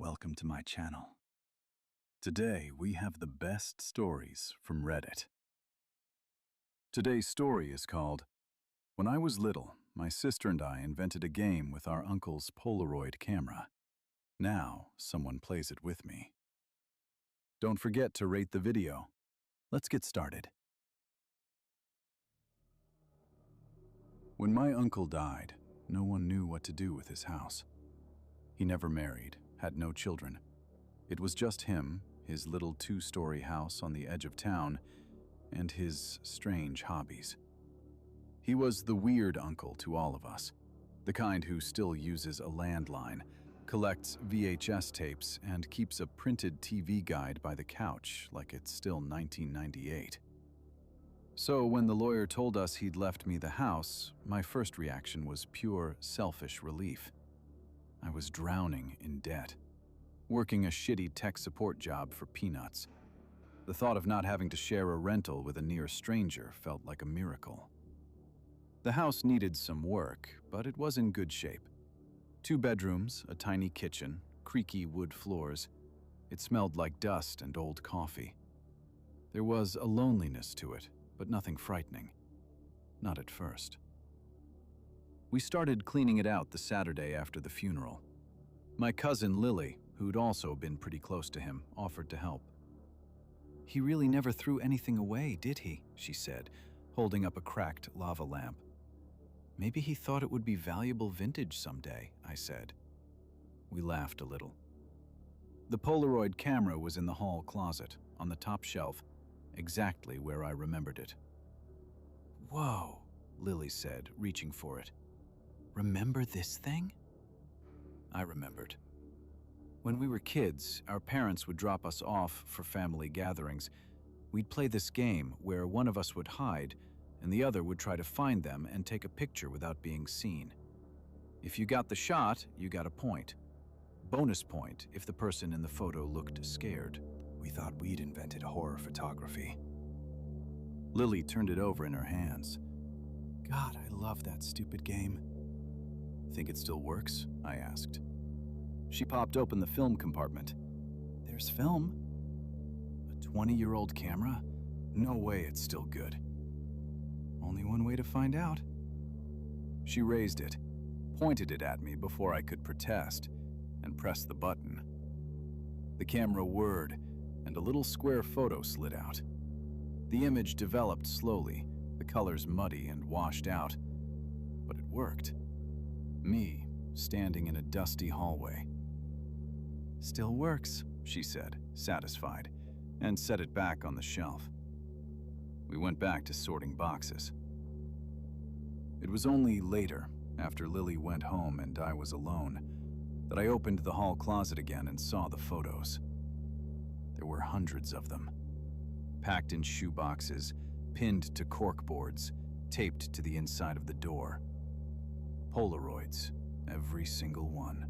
welcome to my channel. Today we have the best stories from Reddit. Today's story is called, "When I was little, my sister and I invented a game with our uncle's Polaroid camera. Now someone plays it with me." Don't forget to rate the video. Let's get started. When my uncle died, no one knew what to do with his house. He never married, had no children. It was just him, his little two-story house on the edge of town, and his strange hobbies. He was the weird uncle to all of us, the kind who still uses a landline, collects VHS tapes, and keeps a printed TV guide by the couch like it's still 1998. So when the lawyer told us he'd left me the house, my first reaction was pure selfish relief. I was drowning in debt, working a shitty tech support job for peanuts. The thought of not having to share a rental with a near stranger felt like a miracle. The house needed some work, but it was in good shape. 2 bedrooms, a tiny kitchen, creaky wood floors. It smelled like dust and old coffee. There was a loneliness to it, but nothing frightening. Not at first. We started cleaning it out the Saturday after the funeral. My cousin Lily, who'd also been pretty close to him, offered to help. "He really never threw anything away, did he?" she said, holding up a cracked lava lamp. "Maybe he thought it would be valuable vintage someday," I said. We laughed a little. The Polaroid camera was in the hall closet, on the top shelf, exactly where I remembered it. "Whoa," Lily said, reaching for it. "Remember this thing?" I remembered. When we were kids, our parents would drop us off for family gatherings. We'd play this game where one of us would hide and the other would try to find them and take a picture without being seen. If you got the shot, you got a point. Bonus point if the person in the photo looked scared. We thought we'd invented horror photography. Lily turned it over in her hands. "God, I love that stupid game." "Think it still works?" I asked. She popped open the film compartment. "There's film? A 20-year-old camera? No way it's still good." "Only one way to find out." She raised it, pointed it at me before I could protest, and pressed the button. The camera whirred, and a little square photo slid out. The image developed slowly, the colors muddy and washed out. But it worked. Me, standing in a dusty hallway. "Still works," she said, satisfied, and set it back on the shelf. We went back to sorting boxes. It was only later, after Lily went home and I was alone, that I opened the hall closet again and saw the photos. There were hundreds of them, packed in shoeboxes, pinned to cork boards, taped to the inside of the door. Polaroids, every single one.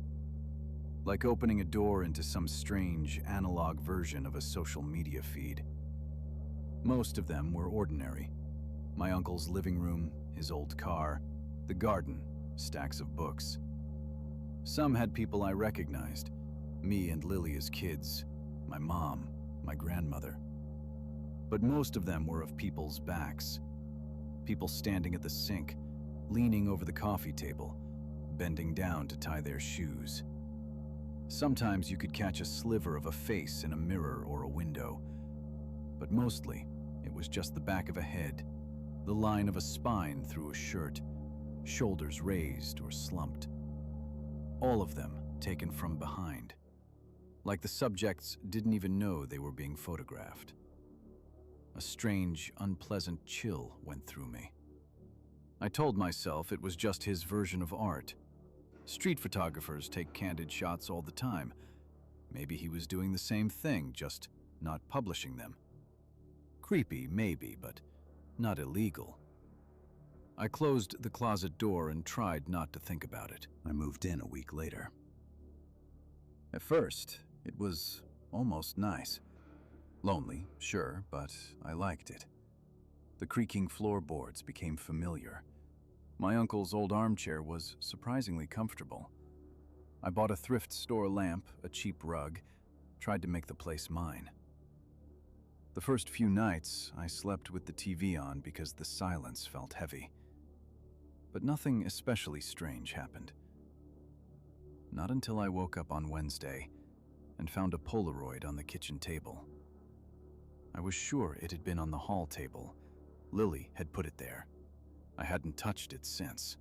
Like opening a door into some strange, analog version of a social media feed. Most of them were ordinary. My uncle's living room, his old car, the garden, stacks of books. Some had people I recognized, me and Lily as kids, my mom, my grandmother. But most of them were of people's backs. People standing at the sink, leaning over the coffee table, bending down to tie their shoes. Sometimes you could catch a sliver of a face in a mirror or a window, but mostly it was just the back of a head, the line of a spine through a shirt, shoulders raised or slumped. All of them taken from behind, like the subjects didn't even know they were being photographed. A strange, unpleasant chill went through me. I told myself it was just his version of art. Street photographers take candid shots all the time. Maybe he was doing the same thing, just not publishing them. Creepy, maybe, but not illegal. I closed the closet door and tried not to think about it. I moved in a week later. At first, it was almost nice. Lonely, sure, but I liked it. The creaking floorboards became familiar. My uncle's old armchair was surprisingly comfortable. I bought a thrift store lamp, a cheap rug, tried to make the place mine. The first few nights, I slept with the TV on because the silence felt heavy. But nothing especially strange happened. Not until I woke up on Wednesday and found a Polaroid on the kitchen table. I was sure it had been on the hall table. Lily had put it there. I hadn't touched it since.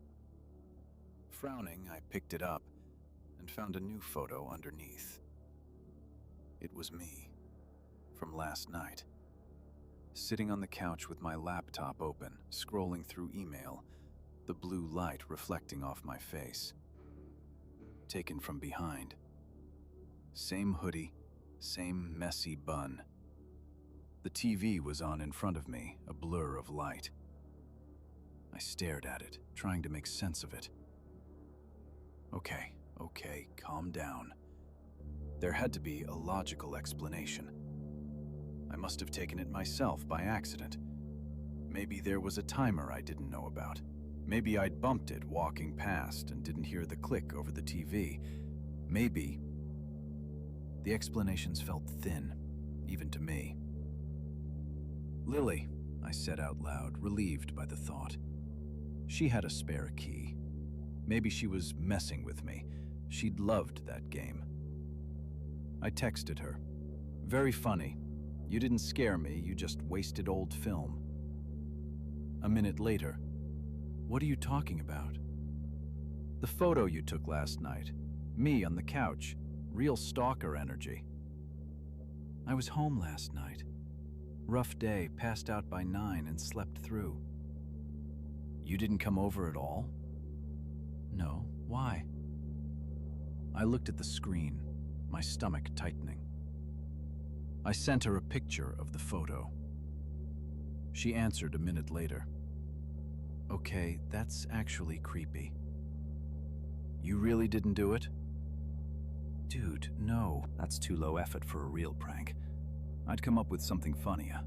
Frowning, I picked it up and found a new photo underneath. It was me, from last night, sitting on the couch with my laptop open, scrolling through email, the blue light reflecting off my face. Taken from behind. Same hoodie, same messy bun. The TV was on in front of me, a blur of light. I stared at it, trying to make sense of it. Okay, calm down. There had to be a logical explanation. I must have taken it myself by accident. Maybe there was a timer I didn't know about. Maybe I'd bumped it walking past and didn't hear the click over the TV. Maybe. The explanations felt thin, even to me. Lily, I said out loud, relieved by the thought. She had a spare key. Maybe she was messing with me. She'd loved that game. I texted her. Very funny. You didn't scare me, you just wasted old film. A minute later, what are you talking about? The photo you took last night. Me on the couch. Real stalker energy. I was home last night. Rough day, passed out by 9 and slept through. You didn't come over at all? No, why? I looked at the screen, my stomach tightening. I sent her a picture of the photo. She answered a minute later. Okay, that's actually creepy. You really didn't do it? Dude, no, that's too low effort for a real prank. I'd come up with something funnier.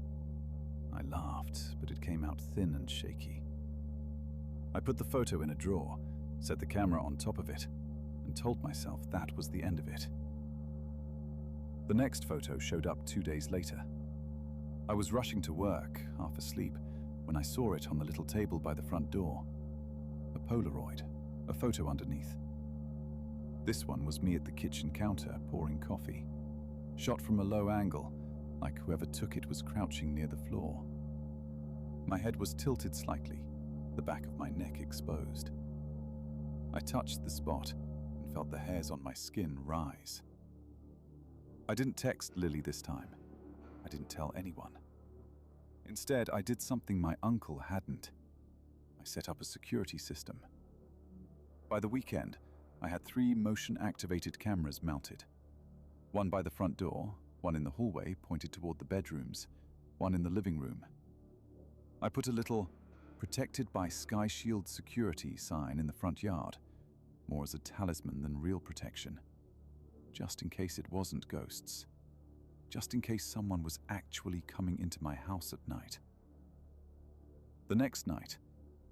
I laughed, but it came out thin and shaky. I put the photo in a drawer, set the camera on top of it, and told myself that was the end of it. The next photo showed up 2 days later. I was rushing to work, half asleep, when I saw it on the little table by the front door. A Polaroid, a photo underneath. This one was me at the kitchen counter pouring coffee, shot from a low angle, like whoever took it was crouching near the floor. My head was tilted slightly, the back of my neck exposed. I touched the spot and felt the hairs on my skin rise. I didn't text Lily this time. I didn't tell anyone. Instead, I did something my uncle hadn't. I set up a security system. By the weekend, I had 3 motion-activated cameras mounted. One by the front door, one in the hallway pointed toward the bedrooms, one in the living room. I put a little "Protected by Sky Shield Security" sign in the front yard, more as a talisman than real protection. Just in case it wasn't ghosts. Just in case someone was actually coming into my house at night. The next night,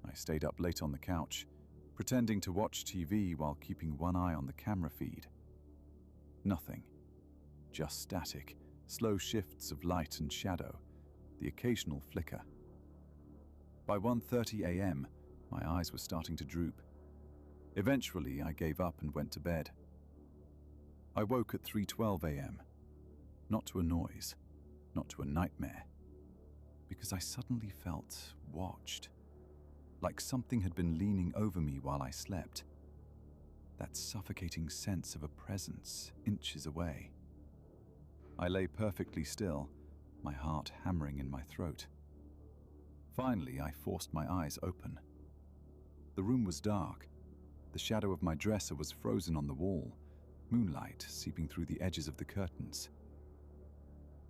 I stayed up late on the couch, pretending to watch TV while keeping one eye on the camera feed. Nothing. Just static, slow shifts of light and shadow, the occasional flicker. By 1:30 a.m., my eyes were starting to droop. Eventually, I gave up and went to bed. I woke at 3:12 a.m., not to a noise, not to a nightmare, because I suddenly felt watched, like something had been leaning over me while I slept. That suffocating sense of a presence inches away. I lay perfectly still, my heart hammering in my throat. Finally, I forced my eyes open. The room was dark. The shadow of my dresser was frozen on the wall, moonlight seeping through the edges of the curtains.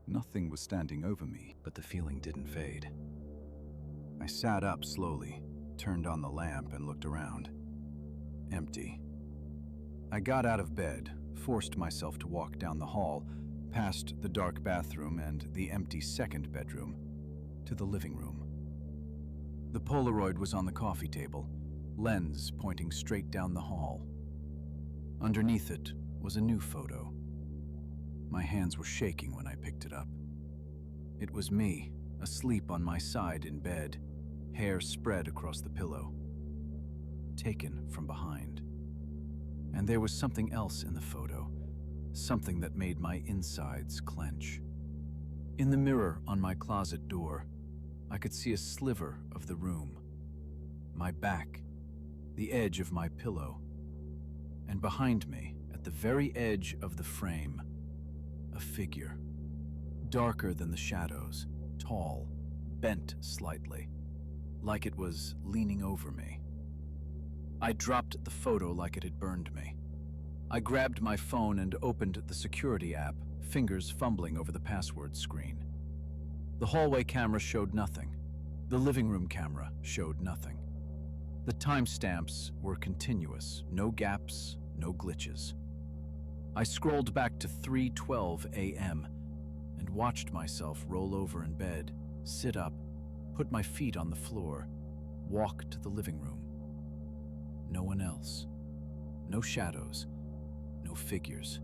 Nothing was standing over me, but the feeling didn't fade. I sat up slowly, turned on the lamp, and looked around. Empty. I got out of bed, forced myself to walk down the hall, past the dark bathroom and the empty second bedroom, to the living room. The Polaroid was on the coffee table, lens pointing straight down the hall. Underneath it was a new photo. My hands were shaking when I picked it up. It was me, asleep on my side in bed, hair spread across the pillow. Taken from behind. And there was something else in the photo, something that made my insides clench. In the mirror on my closet door, I could see a sliver of the room. My back, the edge of my pillow, and behind me, at the very edge of the frame, a figure, darker than the shadows, tall, bent slightly, like it was leaning over me. I dropped the photo like it had burned me. I grabbed my phone and opened the security app, fingers fumbling over the password screen. The hallway camera showed nothing. The living room camera showed nothing. The timestamps were continuous, no gaps, no glitches. I scrolled back to 3:12 a.m. and watched myself roll over in bed, sit up, put my feet on the floor, walk to the living room. No one else. No shadows. No figures.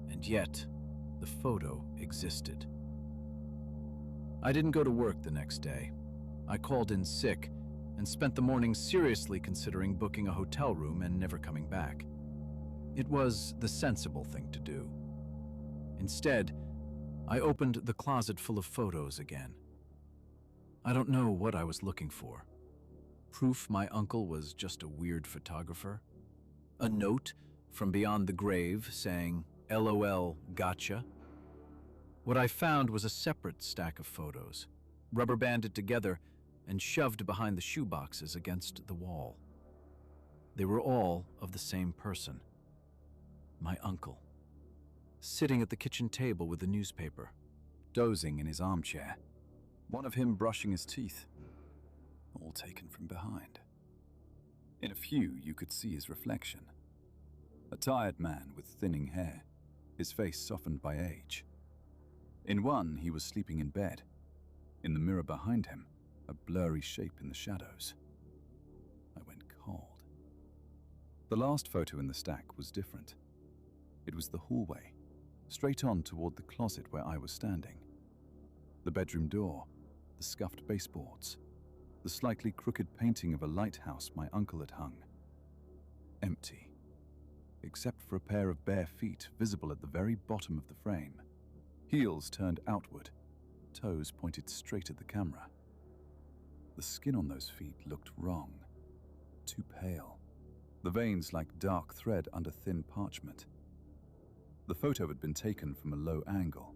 And yet, the photo existed. I didn't go to work the next day. I called in sick and spent the morning seriously considering booking a hotel room and never coming back. It was the sensible thing to do. Instead, I opened the closet full of photos again. I don't know what I was looking for. Proof my uncle was just a weird photographer? A note from beyond the grave saying, "LOL, gotcha"? What I found was a separate stack of photos, rubber banded together and shoved behind the shoeboxes against the wall. They were all of the same person. My uncle. Sitting at the kitchen table with the newspaper, dozing in his armchair. One of him brushing his teeth. All taken from behind. In a few, you could see his reflection. A tired man with thinning hair, his face softened by age. In one, he was sleeping in bed. In the mirror behind him, a blurry shape in the shadows. I went cold. The last photo in the stack was different. It was the hallway, straight on toward the closet where I was standing. The bedroom door, the scuffed baseboards, the slightly crooked painting of a lighthouse my uncle had hung. Empty, except for a pair of bare feet visible at the very bottom of the frame. Heels turned outward, toes pointed straight at the camera. The skin on those feet looked wrong, too pale, the veins like dark thread under thin parchment. The photo had been taken from a low angle,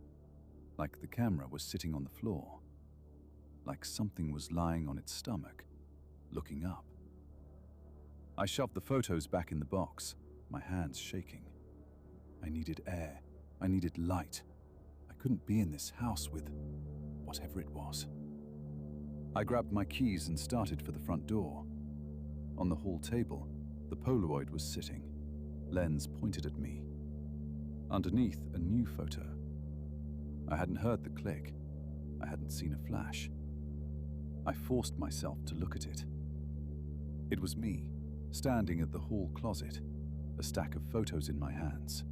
like the camera was sitting on the floor, like something was lying on its stomach, looking up. I shoved the photos back in the box, my hands shaking. I needed air, I needed light. I couldn't be in this house with whatever it was. I grabbed my keys and started for the front door. On the hall table, the Polaroid was sitting, lens pointed at me. Underneath, a new photo. I hadn't heard the click. I hadn't seen a flash. I forced myself to look at it. It was me, standing at the hall closet, a stack of photos in my hands.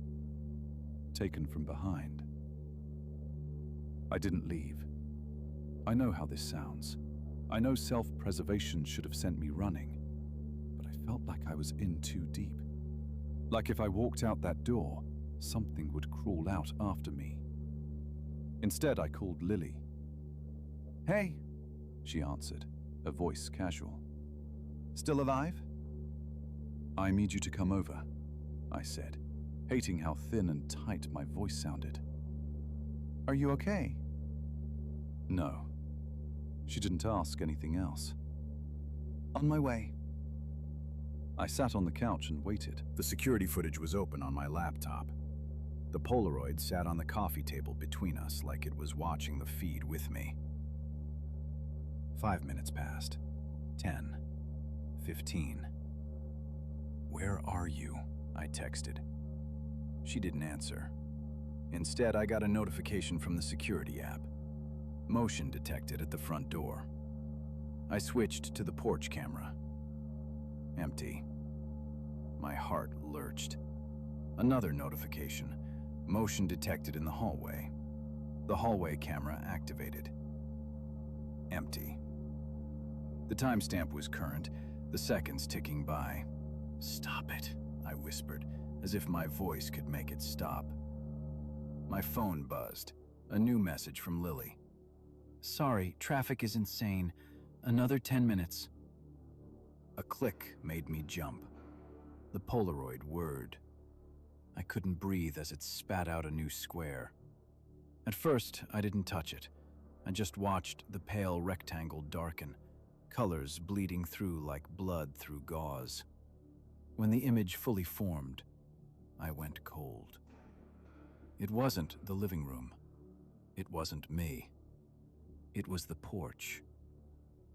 Taken from behind. I didn't leave. I know how this sounds. I know self-preservation should have sent me running, but I felt like I was in too deep. Like if I walked out that door, something would crawl out after me. Instead, I called Lily. "Hey," she answered, her voice casual. "Still alive?" "I need you to come over," I said, hating how thin and tight my voice sounded. "Are you okay?" No. She didn't ask anything else. "On my way." I sat on the couch and waited. The security footage was open on my laptop. The Polaroid sat on the coffee table between us like it was watching the feed with me. 5 minutes passed. 10. 15. "Where are you?" I texted. She didn't answer. Instead, I got a notification from the security app. Motion detected at the front door. I switched to the porch camera. Empty. My heart lurched. Another notification. Motion detected in the hallway. The hallway camera activated. Empty. The timestamp was current, the seconds ticking by. "Stop it," I whispered, as if my voice could make it stop. My phone buzzed. A new message from Lily. "Sorry, traffic is insane. Another 10 minutes. A click made me jump. The Polaroid word. I couldn't breathe as it spat out a new square. At first, I didn't touch it. I just watched the pale rectangle darken, colors bleeding through like blood through gauze. When the image fully formed, I went cold. It wasn't the living room. It wasn't me. It was the porch,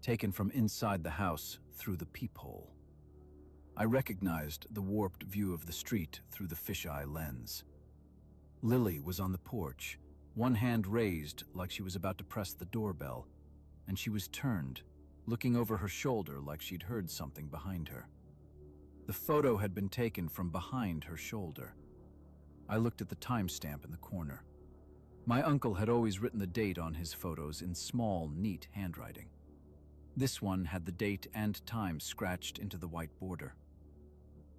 taken from inside the house through the peephole. I recognized the warped view of the street through the fisheye lens. Lily was on the porch, one hand raised like she was about to press the doorbell, and she was turned, looking over her shoulder like she'd heard something behind her. The photo had been taken from behind her shoulder. I looked at the timestamp in the corner. My uncle had always written the date on his photos in small, neat handwriting. This one had the date and time scratched into the white border.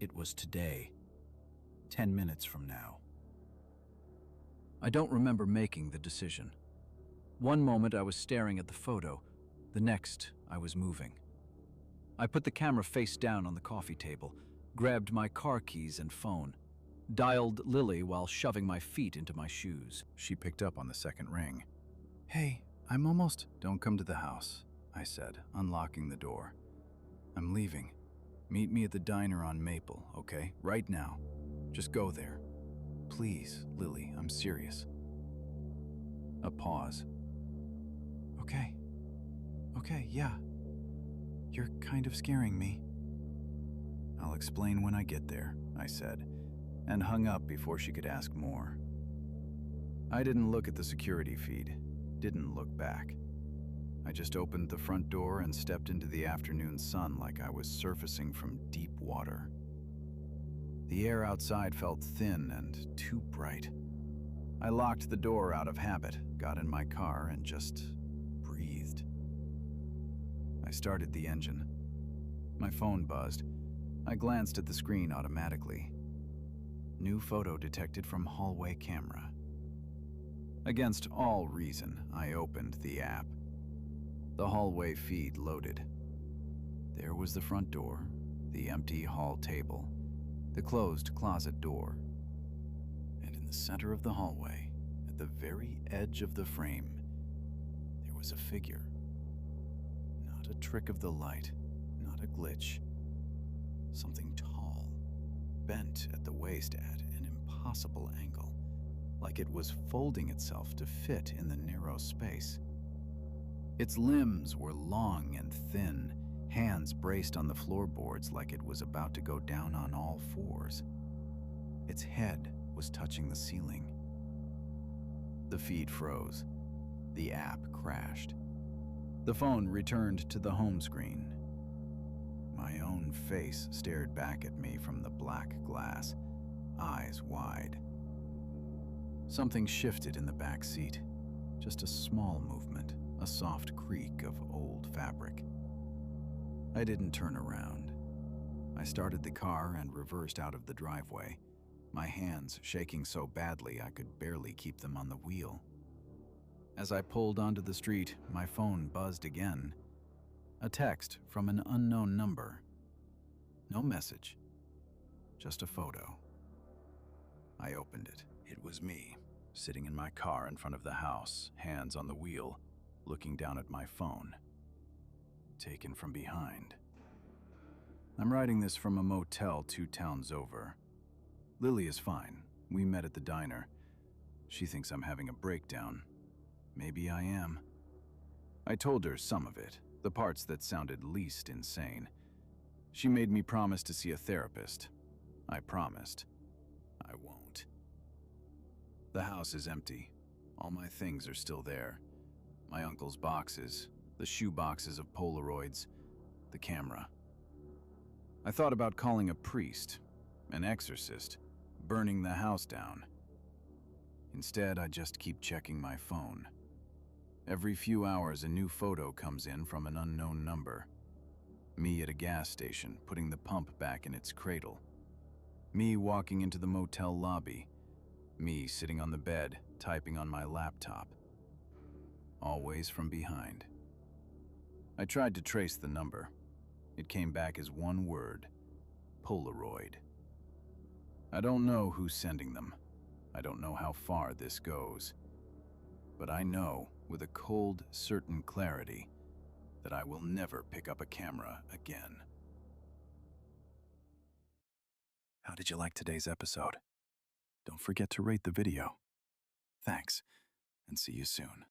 It was today, 10 minutes from now. I don't remember making the decision. One moment I was staring at the photo, the next I was moving. I put the camera face down on the coffee table, grabbed my car keys and phone, dialed Lily while shoving my feet into my shoes. She picked up on the second ring. "Hey, I'm almost..." "Don't come to the house," I said, unlocking the door. "I'm leaving. Meet me at the diner on Maple, okay? Right now. Just go there. Please, Lily, I'm serious." A pause. Okay, yeah. You're kind of scaring me." "I'll explain when I get there," I said, and hung up before she could ask more. I didn't look at the security feed, didn't look back. I just opened the front door and stepped into the afternoon sun like I was surfacing from deep water. The air outside felt thin and too bright. I locked the door out of habit, got in my car, and just breathed. I started the engine. My phone buzzed. I glanced at the screen automatically. New photo detected from hallway camera. Against all reason, I opened the app. The hallway feed loaded. There was the front door, the empty hall table, the closed closet door. And in the center of the hallway, at the very edge of the frame, there was a figure. Not a trick of the light, not a glitch. Something tall, bent at the waist at an impossible angle, like it was folding itself to fit in the narrow space. Its limbs were long and thin, hands braced on the floorboards like it was about to go down on all fours. Its head was touching the ceiling. The feed froze. The app crashed. The phone returned to the home screen. My own face stared back at me from the black glass, eyes wide. Something shifted in the back seat. Just a small movement, a soft creak of old fabric. I didn't turn around. I started the car and reversed out of the driveway, my hands shaking so badly I could barely keep them on the wheel. As I pulled onto the street, my phone buzzed again. A text from an unknown number. No message, just a photo. I opened it. It was me, sitting in my car in front of the house, hands on the wheel, looking down at my phone. Taken from behind. I'm writing this from a motel 2 towns over. Lily is fine. We met at the diner. She thinks I'm having a breakdown. Maybe I am. I told her some of it, the parts that sounded least insane. She made me promise to see a therapist. I promised. I won't. The house is empty. All my things are still there. My uncle's boxes, the shoe boxes of Polaroids, the camera. I thought about calling a priest. an exorcist, burning the house down. Instead, I just keep checking my phone. Every few hours, a new photo comes in from an unknown number. Me at a gas station, putting the pump back in its cradle. Me walking into the motel lobby. Me sitting on the bed, typing on my laptop. Always from behind. I tried to trace the number. It came back as one word: Polaroid. I don't know who's sending them. I don't know how far this goes. But I know, with a cold, certain clarity, that I will never pick up a camera again. How did you like today's episode? Don't forget to rate the video. Thanks, and see you soon.